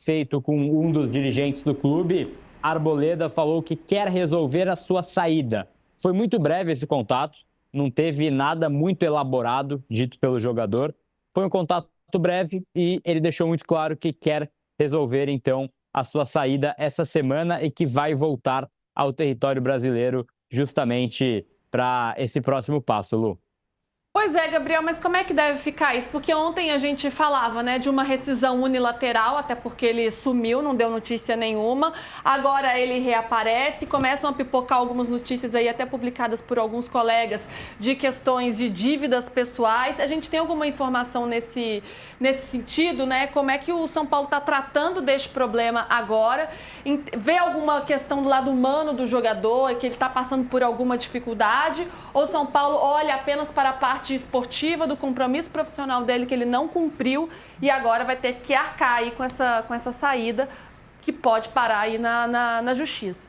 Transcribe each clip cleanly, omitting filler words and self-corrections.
feito com um dos dirigentes do clube, Arboleda falou que quer resolver a sua saída. Foi muito breve esse contato, não teve nada muito elaborado dito pelo jogador. Foi um contato breve e ele deixou muito claro que quer resolver, então, a sua saída essa semana e que vai voltar ao território brasileiro justamente para esse próximo passo, Lu. Pois é, Gabriel, mas como é que deve ficar isso? Porque ontem a gente falava, né, de uma rescisão unilateral, até porque ele sumiu, não deu notícia nenhuma. Agora ele reaparece, começam a pipocar algumas notícias aí, até publicadas por alguns colegas, de questões de dívidas pessoais. A gente tem alguma informação nesse sentido, né? Como é que o São Paulo está tratando deste problema agora? Vê alguma questão do lado humano do jogador, que ele está passando por alguma dificuldade? Ou o São Paulo olha apenas para a parte esportiva do compromisso profissional dele que ele não cumpriu e agora vai ter que arcar aí com essa saída que pode parar aí na justiça?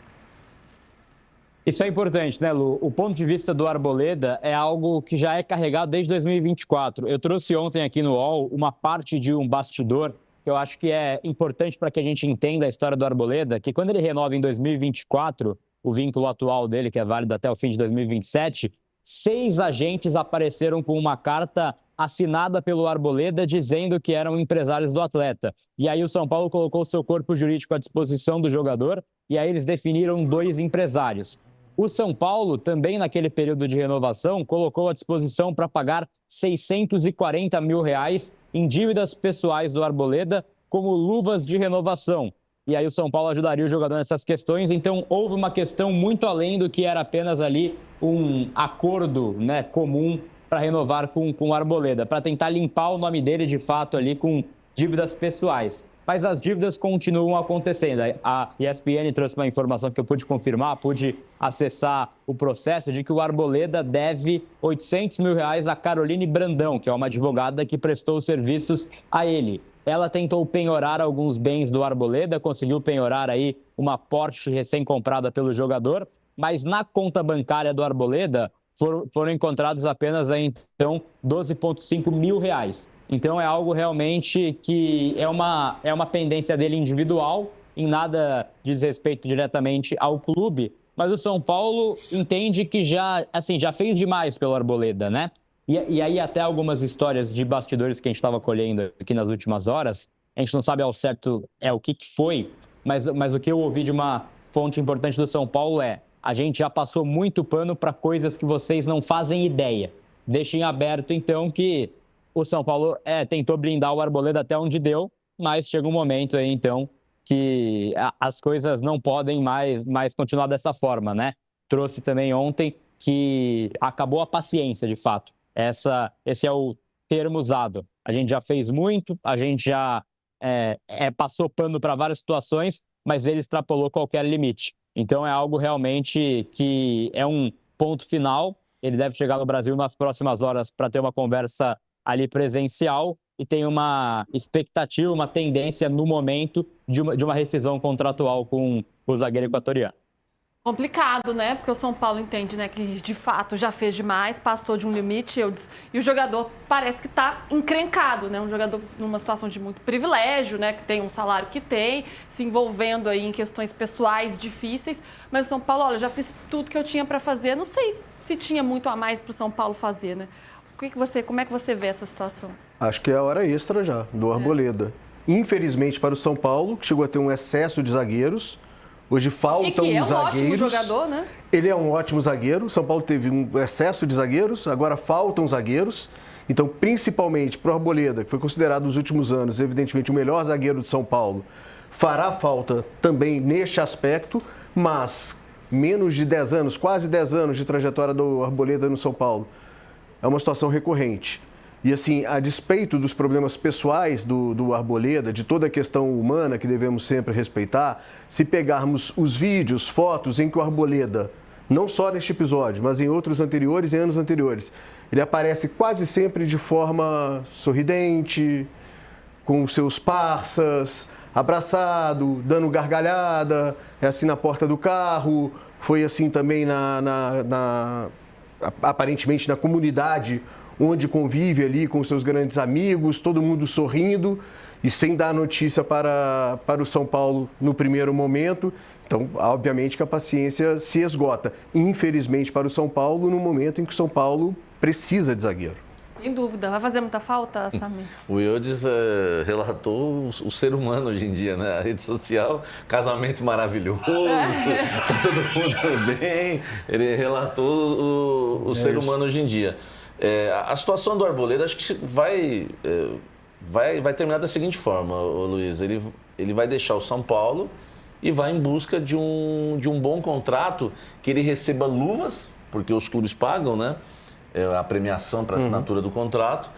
Isso é importante, né, Lu? O ponto de vista do Arboleda é algo que já é carregado desde 2024. Eu trouxe ontem aqui no UOL uma parte de um bastidor que eu acho que é importante para que a gente entenda a história do Arboleda, que quando ele renova em 2024, o vínculo atual dele, que é válido até o fim de 2027, 6 agentes apareceram com uma carta assinada pelo Arboleda dizendo que eram empresários do atleta. E aí o São Paulo colocou seu corpo jurídico à disposição do jogador e aí eles definiram 2 empresários. O São Paulo, também naquele período de renovação, colocou à disposição para pagar 640 mil reais em dívidas pessoais do Arboleda como luvas de renovação. E aí o São Paulo ajudaria o jogador nessas questões. Então, houve uma questão muito além do que era apenas ali um acordo, né, comum para renovar com o Arboleda, para tentar limpar o nome dele, de fato, ali com dívidas pessoais. Mas as dívidas continuam acontecendo. A ESPN trouxe uma informação que eu pude confirmar, pude acessar o processo de que o Arboleda deve 800 mil reais a Caroline Brandão, que é uma advogada que prestou serviços a ele. Ela tentou penhorar alguns bens do Arboleda, conseguiu penhorar aí uma Porsche recém-comprada pelo jogador, mas na conta bancária do Arboleda foram encontrados apenas aí, então, 12,5 mil reais. Então é algo realmente que é uma pendência dele individual, em nada diz respeito diretamente ao clube, mas o São Paulo entende que já fez demais pelo Arboleda, né? E aí até algumas histórias de bastidores que a gente estava colhendo aqui nas últimas horas, a gente não sabe ao certo o que foi, mas o que eu ouvi de uma fonte importante do São Paulo é: a gente já passou muito pano para coisas que vocês não fazem ideia. Deixem aberto, então, que o São Paulo tentou blindar o Arboleda até onde deu, mas chega um momento aí, então, que as coisas não podem mais continuar dessa forma, né? Trouxe também ontem que acabou a paciência, de fato. Esse é o termo usado. A gente já fez muito, a gente já passou pano para várias situações, mas ele extrapolou qualquer limite. Então é algo realmente que é um ponto final. Ele deve chegar no Brasil nas próximas horas para ter uma conversa ali presencial e tem uma expectativa, uma tendência no momento de uma rescisão contratual com o zagueiro equatoriano. Complicado, né? Porque o São Paulo entende, né, que de fato já fez demais, passou de um limite, e o jogador parece que está encrencado, né? Um jogador numa situação de muito privilégio, né? Que tem um salário que tem, se envolvendo aí em questões pessoais difíceis. Mas o São Paulo, olha, já fiz tudo que eu tinha para fazer. Não sei se tinha muito a mais para o São Paulo fazer, né? Como é que você vê essa situação? Acho que é a hora extra já, do Arboleda. Infelizmente para o São Paulo, que chegou a ter um excesso de zagueiros. Hoje faltam zagueiros. Ótimo jogador, né? Ele é um ótimo zagueiro. São Paulo teve um excesso de zagueiros, agora faltam zagueiros. Então, principalmente para o Arboleda, que foi considerado nos últimos anos, evidentemente, o melhor zagueiro de São Paulo, fará falta também neste aspecto, mas menos de 10 anos, quase 10 anos de trajetória do Arboleda no São Paulo, é uma situação recorrente. E assim, a despeito dos problemas pessoais do Arboleda, de toda a questão humana que devemos sempre respeitar, se pegarmos os vídeos, fotos em que o Arboleda, não só neste episódio, mas em outros anteriores e anos anteriores, ele aparece quase sempre de forma sorridente, com seus parças, abraçado, dando gargalhada, é assim na porta do carro, foi assim também aparentemente na comunidade onde convive ali com seus grandes amigos, todo mundo sorrindo. e sem dar notícia para o São Paulo no primeiro momento. Então, obviamente que a paciência se esgota. Infelizmente para o São Paulo, no momento em que o São Paulo precisa de zagueiro. Sem dúvida. Vai fazer muita falta, Samir? O Eudes relatou o ser humano hoje em dia, né? A rede social, casamento maravilhoso, tá todo mundo bem. Ele relatou o ser humano hoje em dia. A situação do Arboleda, acho que vai terminar da seguinte forma, Luiz. Ele vai deixar o São Paulo e vai em busca de um bom contrato, que ele receba luvas, porque os clubes pagam, né? A premiação para assinatura do contrato.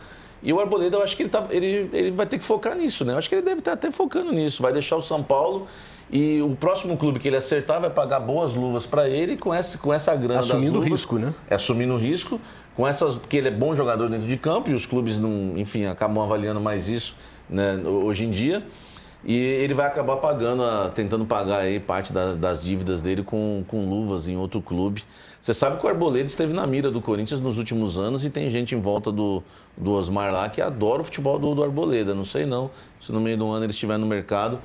E o Arboleda, eu acho que ele vai ter que focar nisso, né? Eu acho que ele deve estar até focando nisso. Vai deixar o São Paulo e o próximo clube que ele acertar vai pagar boas luvas para ele com essa grana assumindo das luvas. O risco, né? Assumindo o risco, porque ele é bom jogador dentro de campo e os clubes, enfim, acabam avaliando mais isso, né, hoje em dia. E ele vai acabar tentando pagar aí parte das dívidas dele com luvas em outro clube. Você sabe que o Arboleda esteve na mira do Corinthians nos últimos anos e tem gente em volta do Osmar lá que adora o futebol do Arboleda. Não sei não, se no meio do ano ele estiver no mercado,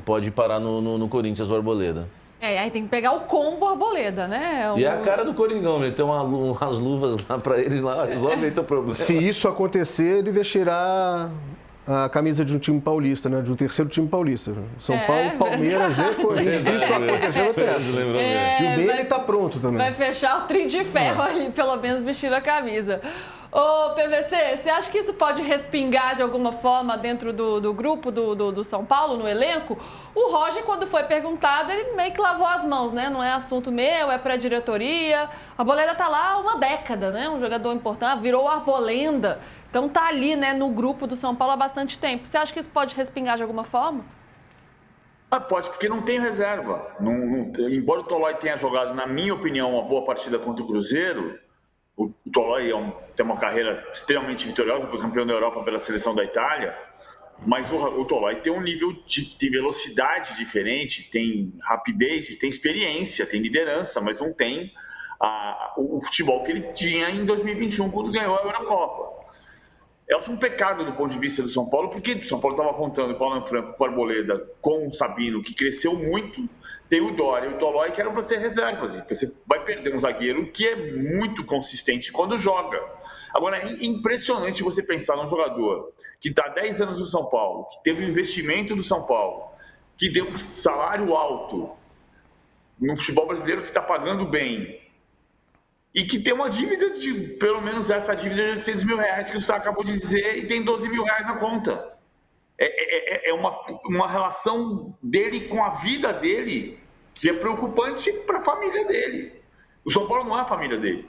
pode parar no Corinthians o Arboleda. Aí tem que pegar o combo Arboleda, né? E é a cara do Coringão, meter umas luvas lá pra ele lá, resolve aí teu problema. Se isso acontecer, ele vestirá a camisa de um time paulista, né? De um terceiro time paulista. São Paulo, Palmeiras e Corinthians. Isso aconteceu até. E o dele tá pronto também. Vai fechar o trio de ferro ali, pelo menos vestir a camisa. Ô, PVC, você acha que isso pode respingar de alguma forma dentro do grupo do São Paulo, no elenco? O Roger, quando foi perguntado, ele meio que lavou as mãos, né? Não é assunto meu, é pra diretoria. A Arboleda tá lá há uma década, né? Um jogador importante, virou Arbolenda. Então tá ali, né, no grupo do São Paulo há bastante tempo. Você acha que isso pode respingar de alguma forma? Pode, porque não tem reserva. Embora o Tolói tenha jogado, na minha opinião, uma boa partida contra o Cruzeiro, o Tolói tem uma carreira extremamente vitoriosa, foi campeão da Europa pela seleção da Itália, mas o Tolói tem um nível de velocidade diferente, tem rapidez, tem experiência, tem liderança, mas não tem o futebol que ele tinha em 2021 quando ganhou a Eurocopa. É um pecado do ponto de vista do São Paulo, porque o São Paulo estava contando com o Alan Franco, com o Arboleda, com o Sabino, que cresceu muito, tem o Dória e o Tolói, que eram para ser reservas. Você vai perder um zagueiro que é muito consistente quando joga. Agora, é impressionante você pensar num jogador que está há 10 anos no São Paulo, que teve o investimento do São Paulo, que deu um salário alto no futebol brasileiro, que está pagando bem, e que tem uma dívida de, pelo menos essa dívida de 800 mil reais que o Sá acabou de dizer, e tem 12 mil reais na conta. É uma relação dele com a vida dele que é preocupante para a família dele. O São Paulo não é a família dele.